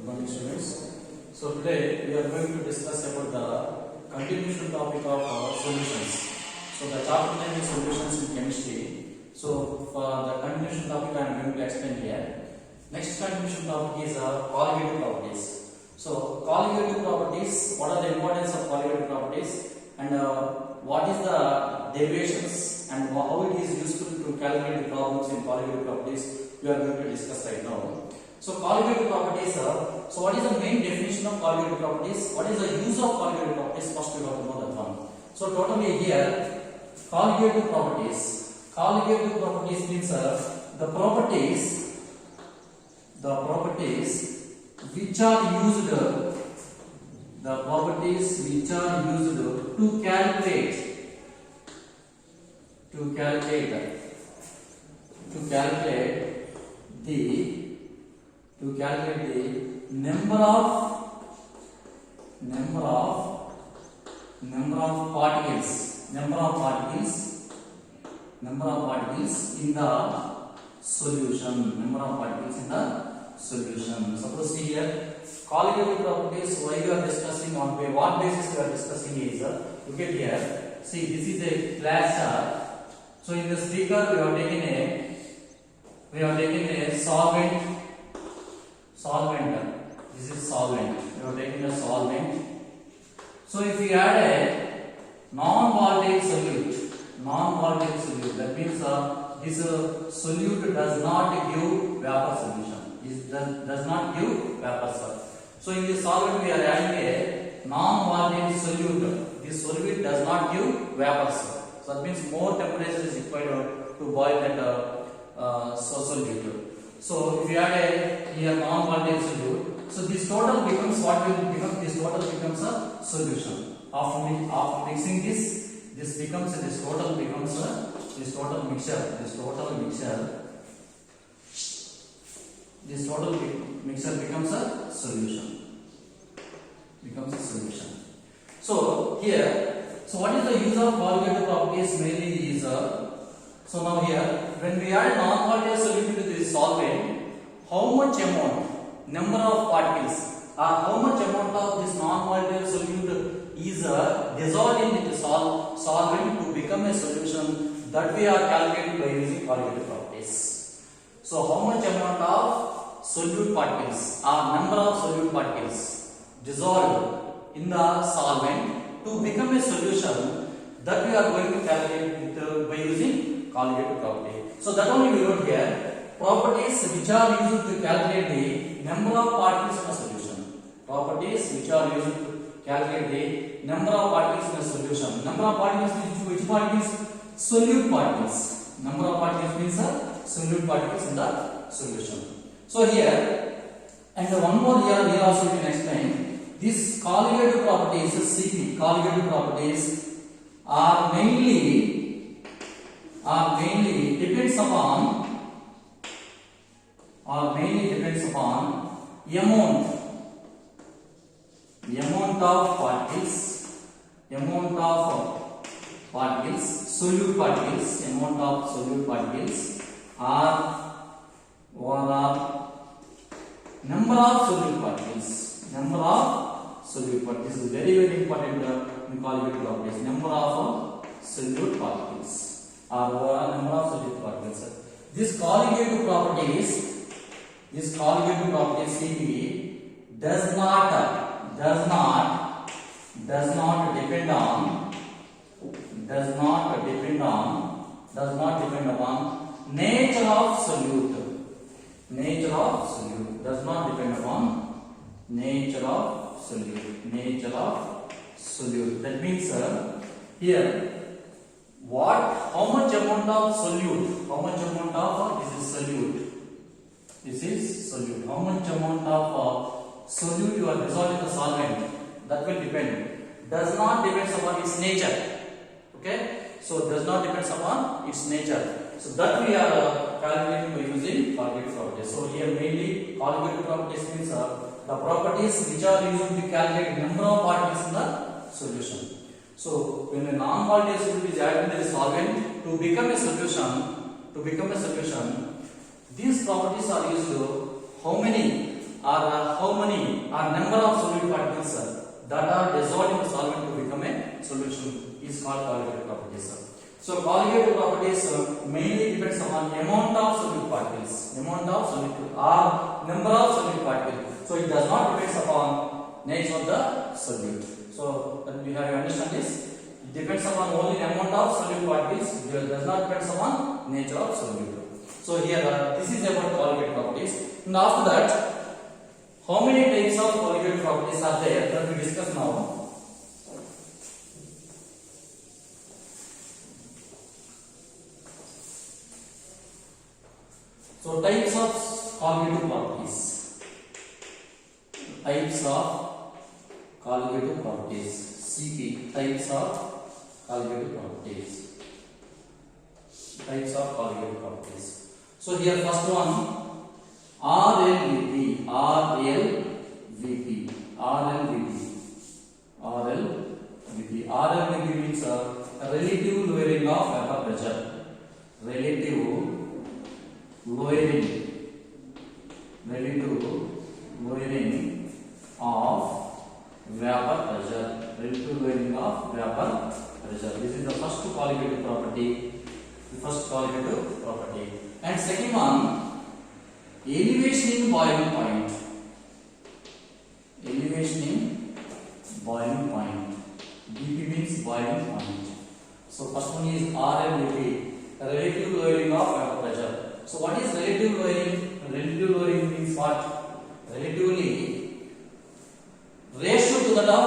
morning, students. So today we are going to discuss about the continuation topic of solutions. So the chapter name is solutions in chemistry. So for the continuation topic I am going to explain here. Next continuation topic is colligative properties. So colligative properties, what are the importance of colligative properties, and what is the derivations and how it is useful to calculate the problems in colligative properties, we are going to discuss right now. So colligative properties, so what is the main definition of colligative properties? What is the use of colligative properties? First we have to know that one. So totally here, colligative properties. Colligative properties means the properties which are used, to calculate the number of particles in the solution. Suppose see here, colligative properties, why we are discussing, on what basis we are discussing is, look at here, see this is a class chart. So in the speaker we have taken a solvent. This is solvent. We have taken a solvent. So if we add a non-volatile solute, that means this solute does not give vapor solution. It does not give vapor solute. So in this solvent we are adding a non-volatile solute. This solute does not give vapor solute. So that means more temperature is required to boil that solute. So if you add a here non-volatile solute, so this total becomes what will become? This total becomes a solution. After mixing this becomes this total mixture becomes a solution. So here, so what is the use of colligative properties? Mainly is so now here, when we add non-volatile solute to this solvent, how much amount, number of particles, or how much amount of this non-volatile solute is dissolved in the solvent to become a solution, that we are calculating by using colligative properties. So how much amount of solute particles, or number of solute particles dissolved in the solvent to become a solution, that we are going to calculate by using colligative property. So that only we wrote here, properties which are used to calculate the number of particles in a solution. Properties which are used to calculate the number of particles in a solution. Number of particles means which particles? Solute particles. Number of particles means solute particles in the solution. So here, and one more here also we can explain. These colligative properties, CP, colligative properties are mainly depends upon amount of particles, solute particles, amount of solute particles, or number of solute particles. This is very important in colligative properties. Number of solute particles. Or number of solute particles. This colligative properties CP does not depend upon nature of solute. Does not depend upon nature of solute. That means here, how much amount of solute, this is solute, how much amount of solute you are dissolving the solvent, that will depend, does not depend upon its nature. Okay, so does not depend upon its nature. So that we are calculating by using colligative properties. So here mainly colligative properties means the properties which are used to calculate number of particles in the solution. So when a non-volatile solute is added in the solvent to become a solution, these properties are used to how many or how many or number of solute particles that are dissolved in the solvent to become a solution is called colligative properties. So colligative properties mainly depends upon amount of solute particles, amount of solute or number of solute particles. So it does not depends upon nature of the solute. So that we have to understand this. It depends upon only amount of solute particles. It does not depends upon nature of solute. So here this is about colligative properties. And after that, how many types of colligative properties are there that we discuss now? So types of colligative properties. Types of colligative properties. CP. Types of colligative properties. Types of colligative properties. So here first one, RLVP. RLVP. RLVP. RLVP. RLVP means relative lowering of vapor pressure. Relative lowering of vapor pressure. Relative lowering of vapor pressure. This is the first colligative property. The first colligative property. And second one, elevation in boiling point. Elevation in boiling point. BP means boiling point. So first one is RLVP, relative lowering of vapor pressure. So what is relative lowering? Relative lowering means what? Relatively ratio to that of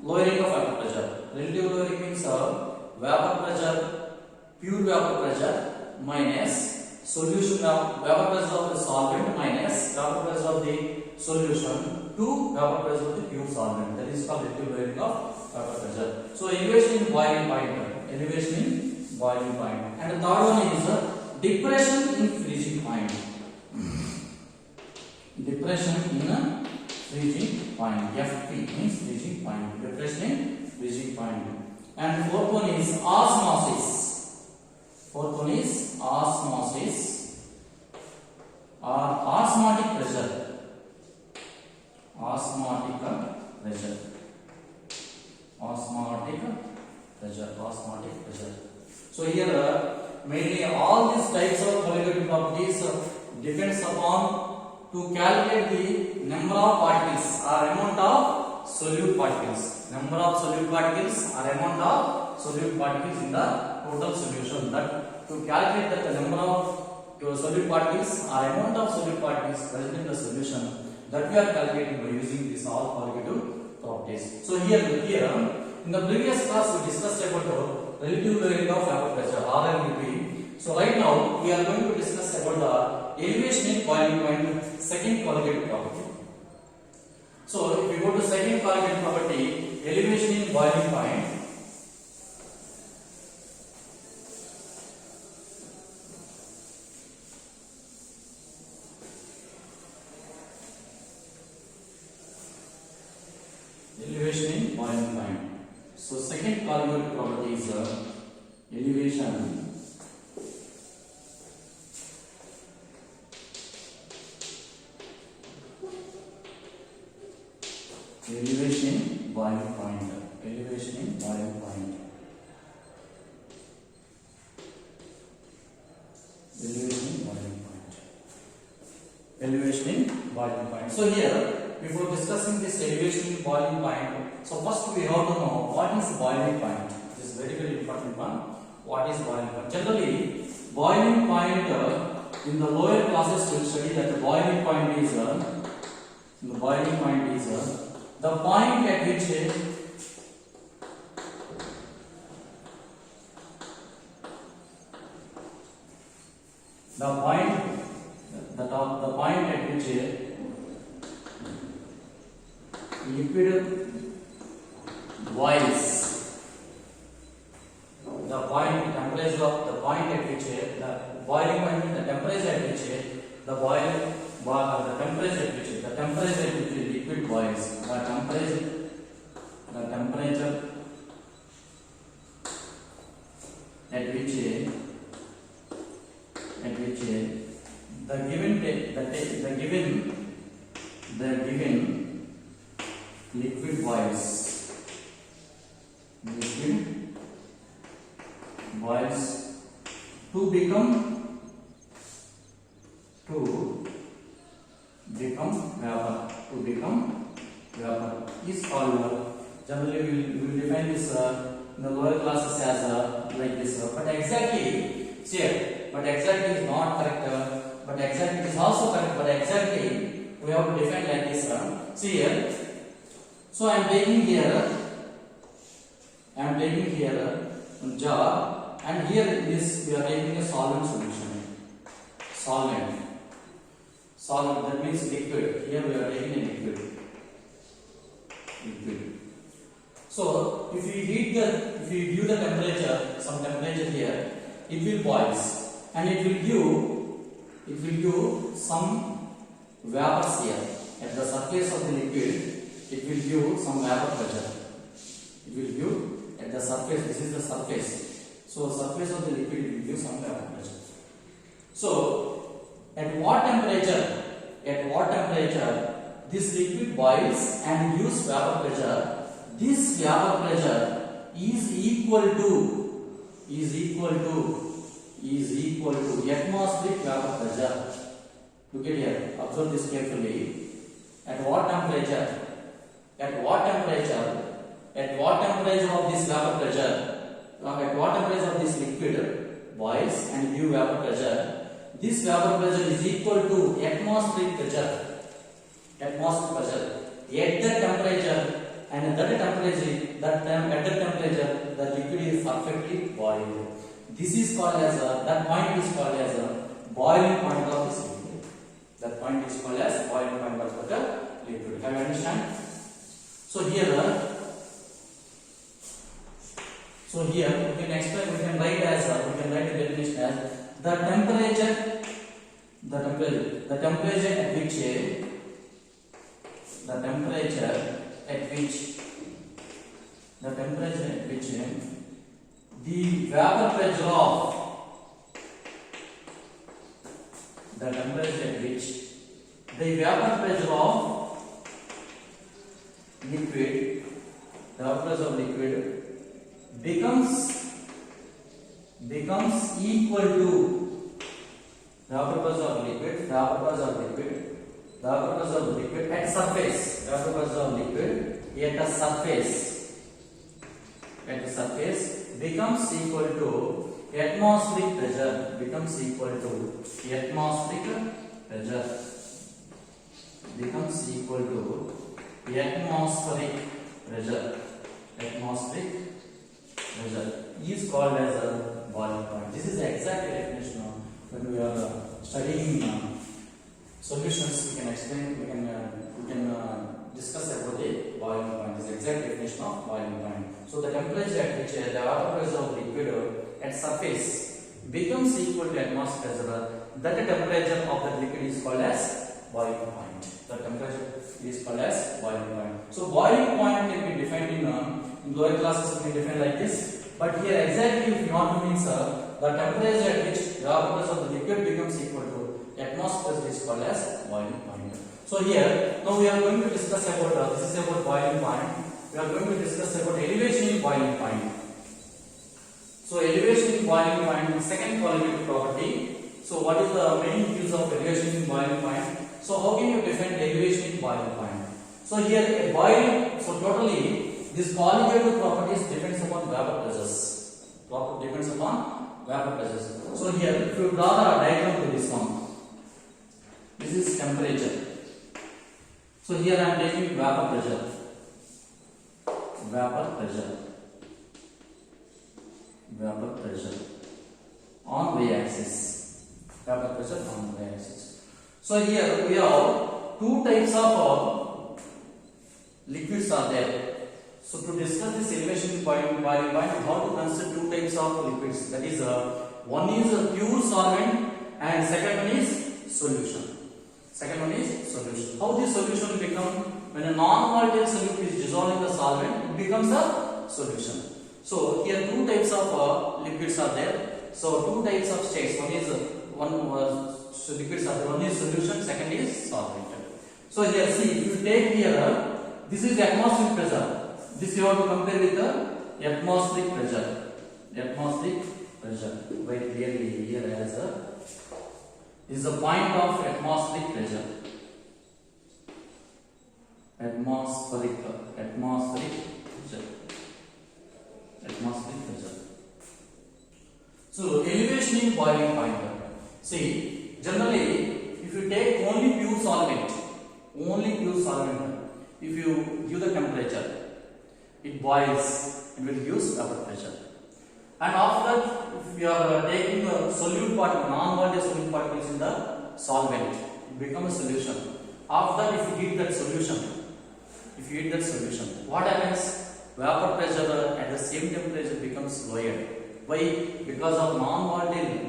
lowering of vapor pressure. Relative lowering means vapor pressure, pure vapor pressure minus solution of vapor pressure of the solvent minus vapor pressure of the solution to vapor pressure of the pure solvent. That is called relative lowering of vapor pressure. So elevation in boiling point. Elevation in boiling point. And the third one is depression in freezing point. Depression in freezing point. FP means freezing point. Depression in freezing point. And fourth one is osmosis. Fourth one is osmosis or osmotic pressure. Osmotic pressure. Osmotic pressure. Osmotic pressure. So here mainly all these types of colligative properties depends upon to calculate the number of particles or amount of solute particles. Number of solute particles or amount of solute particles in the total solution. That to calculate that the number of solute particles or amount of solute particles present in the solution, that we are calculating by using these all colligative properties. So here in the previous class we discussed about relative lowering of vapor pressure RLVP. So right now we are going to discuss about the elevation in boiling point, second colligative property. So if we go to second colligative property, elevation in boiling point. Elevation in boiling point. So second colligative property is elevation in boiling point. Elevation in boiling point. Elevation in boiling point. Elevation in boiling point. So here, before discussing this elevation in boiling point, so first we have to know what is boiling point. This is very important one. What is boiling point? Generally, boiling point in the lower classes we study that the boiling point is the point at which the point at which liquid boils. The point temperature of the point at which the boiling point, the temperature at which the temperature at which liquid boils. The temperature at which the given liquid boils. Liquid boils to become vapor. To become vapor is called. Generally, we will define this in the lower classes as like this. But exactly here. But exactly is not correct. But exactly is also correct. But exactly we have to define like this. See here. So I am taking here jar, and here this we are taking a solvent solution. Solvent. That means liquid. Here we are taking a liquid. So if we give the temperature, some temperature here, it will boils, and it will give some vapors here at the surface of the liquid. It will give some vapor pressure. It will give at the surface. This is the surface. So surface of the liquid will give some vapor pressure. So at what temperature this liquid boils and gives vapor pressure? This vapor pressure is equal to atmospheric vapor pressure. Look at here. Observe this carefully. At what temperature of this vapor pressure? At what temperature of this liquid boils and give vapor pressure? This vapor pressure is equal to atmospheric pressure. At that temperature, and at that temperature, the liquid is perfectly boiled. This is called as that point is called as a boiling point of this liquid. That point is called as boiling point of the liquid. Can you understand? So here we can explain. We can write the definition as the temperature at which the vapor pressure of liquid becomes equal to vapor pressure of liquid at surface. Vapor pressure of liquid at the surface becomes equal to atmospheric pressure. Atmospheric pressure is called as a boiling point. This is the exact definition of when we are studying solutions. We can explain. We can discuss about the boiling point. This is the exact definition of boiling point. So the temperature at which the vapor pressure of liquid at surface becomes equal to atmospheric pressure. That temperature of the liquid is called as boiling point. The temperature is called as boiling point. So boiling point can be defined in lower classes. We can define like this. But here exactly if you want to mean the temperature at which the vapor pressure of the liquid becomes equal to atmospheric pressure is called as boiling point. So here now we are going to discuss about this is about boiling point. We are going to discuss about elevation in boiling point. So elevation in boiling point is second qualitative property. So what is the main use of elevation in boiling point? So how can you define elevation in boiling point? So here totally this qualitative properties depends upon vapor pressures. So here if you draw a diagram to this one, this is temperature. So here I am taking vapor pressure on y-axis. So here we have two types of liquids are there. So to discuss this elevation in boiling point, how to consider two types of liquids. That is one is a pure solvent and second one is solution. How this solution become? When a non-volatile solute is dissolved in the solvent, it becomes a solution. So here two types of liquids are there. So two types of states. Liquids are there. One is solution, second is solvent. So here see, if you take here This is atmospheric pressure. This you have to compare with the atmospheric pressure. Atmospheric pressure. Very clearly here as a is the point of atmospheric pressure. Atmospheric pressure. Atmospheric pressure. So elevation in boiling point. See, generally, if you take only pure solvent, if you give the temperature, it boils, it will give vapor pressure. And after that, if you are taking a solute particle, non-volatile solute particles in the solvent, it becomes a solution. After that, if you heat that solution, what happens? Vapor pressure at the same temperature becomes lowered. Why? Because of non-volatile,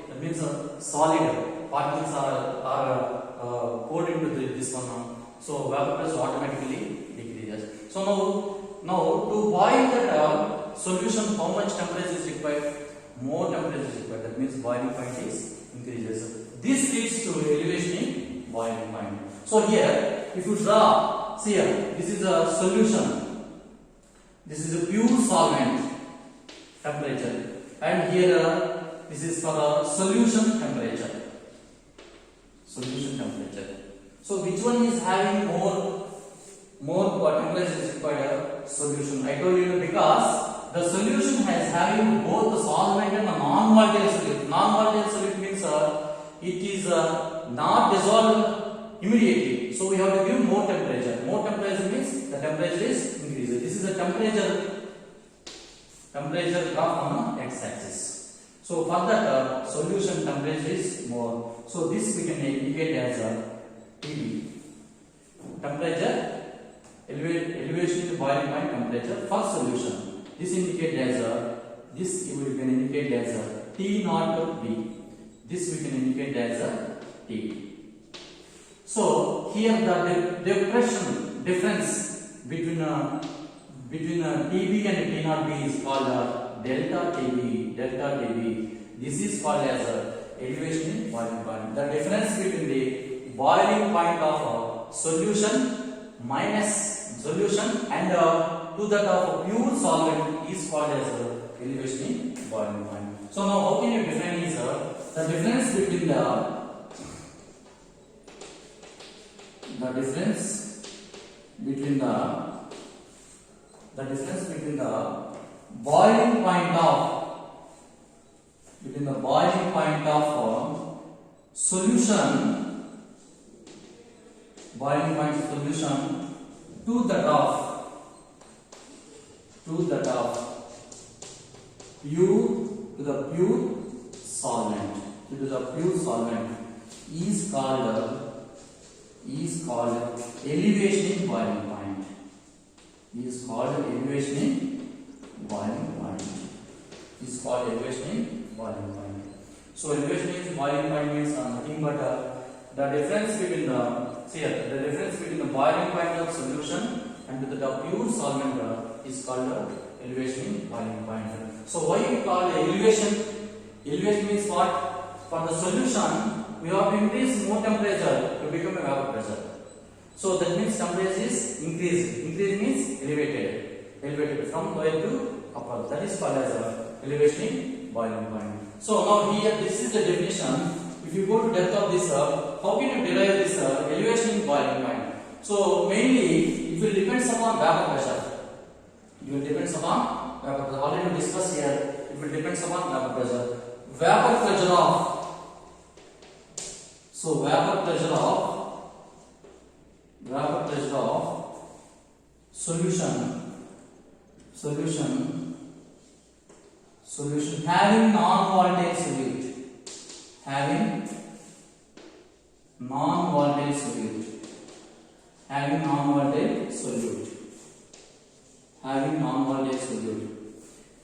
that means solid particles are poured into this one. So vapor pressure automatically decreases. So now to boil that solution, how much temperature is required? More temperature is required. That means boiling point is increases. This leads to elevation in boiling point. So here, if you draw, see here, this is a solution. This is a pure solvent temperature, and here this is for the solution temperature. So which one is having more temperature is required? Solution. I told you because the solution has having both the solvent and the non-volatile solute. Non-volatile solute means it is not dissolved immediately. So we have to give more temperature. More temperature means the temperature is increased. This is the temperature graph on the x-axis. So for that solution temperature is more. So this we can indicate as a TB. Temperature, elevation in the boiling point temperature for solution. This indicate as a, this we can indicate as a T naught B. This we can indicate as a T. So here the difference between TB and T naught B is called delta TB. This is called as elevation in boiling point. The difference between the boiling point of solution and to that of pure solvent is called as elevation in boiling point. So now how can you define is the difference between the boiling point of solution to that of pure solvent is called elevation in boiling point. So elevation in boiling point means nothing but the difference between the boiling point of solution and the pure solvent is called elevation in boiling point. So why we call elevation? Elevation means what? For the solution, we have to increase more temperature to become a vapor pressure. So that means temperature is increased. Increase means elevated from lower to upper. That is called as elevation in boiling point. So now here this is the definition. If you go to depth of this, how can you derive this elevation in boiling point? So mainly it will depends upon vapor pressure. Already discussed here. It will depends upon vapor pressure. Vapor pressure of solution having non-volatile solute.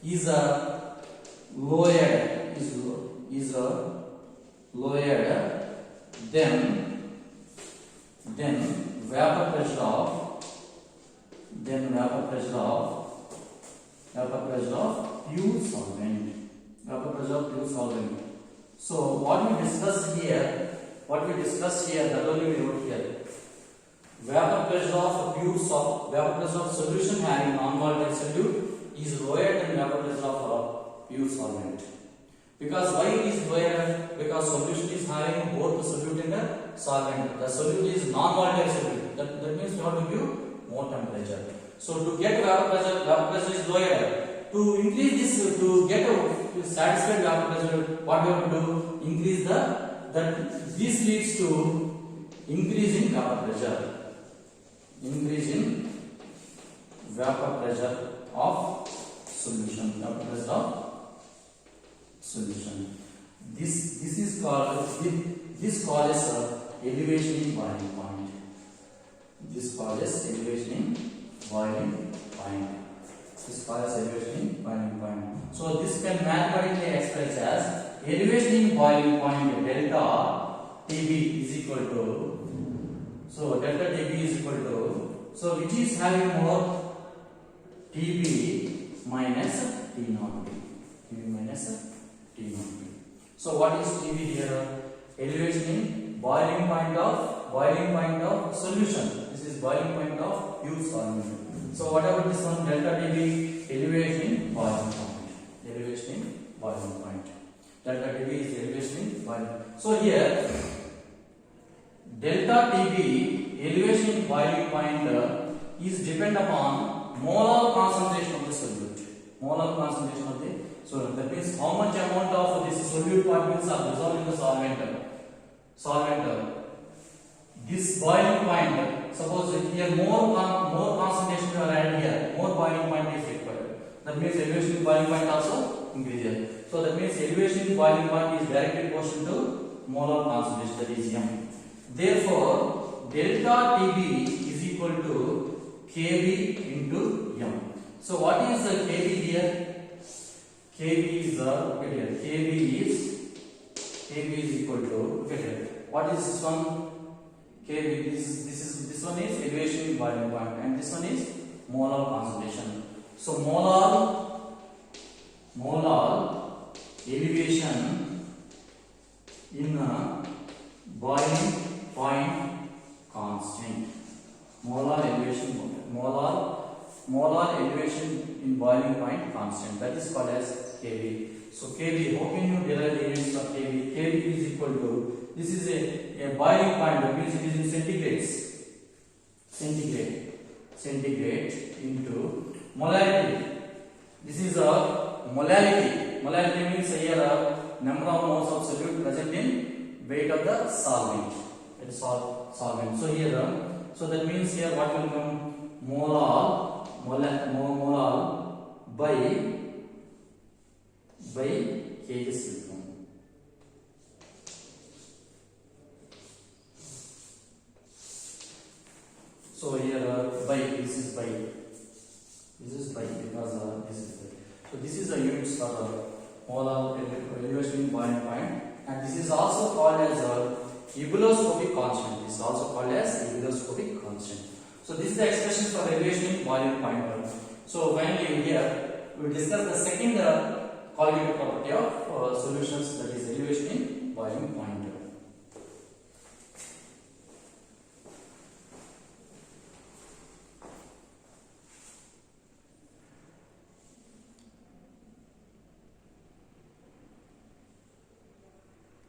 Is lowered then vapor pressure of pure solvent. So what we discussed here, that only we wrote here. vapor pressure of vapor pressure of solution having non-volatile solute is lower than vapor pressure of pure solvent. Because why it is lower? Because solution is having both the solute and the solvent. The solute is non-volatile solute. That means you have to give more temperature. So to get vapor pressure is lower. To increase this, to get a satisfied vapor pressure, what we have to do? Increase this leads to increase in vapor pressure. Increase in vapor pressure of solution. Vapor pressure of solution. This is called as elevation in boiling point. This called as elevation in boiling point. This called as elevation in boiling point. So this can mathematically express as elevation in boiling point delta Tb is equal to, so delta Tb is equal to, so which is having more, Tb minus T naught B. Tb minus T naught B. So what is Tb here? Elevation in boiling point of solution. This is boiling point of pure solvent. So what about this one? Delta Tb, elevation in boiling point. Elevation in boiling point. Delta Tb is elevation in boiling. So here delta Tb, elevation in boiling point is depend upon molar concentration of the solute. Molar concentration of the solute. That means how much amount of this solute particles are dissolved in the solvent. This boiling point, suppose here more concentration you are added here, more boiling point is required. That means elevation in boiling point also increases. So that means elevation in boiling point is directly proportional to molar concentration, that is M. Therefore, delta Tb is equal to Kb into M. So what is the Kb here? Kb is equal to, what is this one? Kb, this one is elevation in boiling point and this one is molar concentration. So molar elevation in boiling point constant. Molar elevation in boiling point constant. That is called as Kb. So Kb, how can you derive the units of Kb? Kb is equal to, this is a boiling point, that means it is in centigrades. Centigrade into molarity. This is a molarity. Molarity means here number of moles of solute present in weight of the solvent. It is solvent. So here, so that means here what will come? Molar by kgs will come. So here this is by because this is by. So this is the units for molar elevation in boiling point, and this is also called as ebuloscopic constant. This is also called as ebuloscopic constant. So this is the expression for elevation in boiling point. So finally here we will discuss the second qualitative property of solutions, that is elevation in boiling point.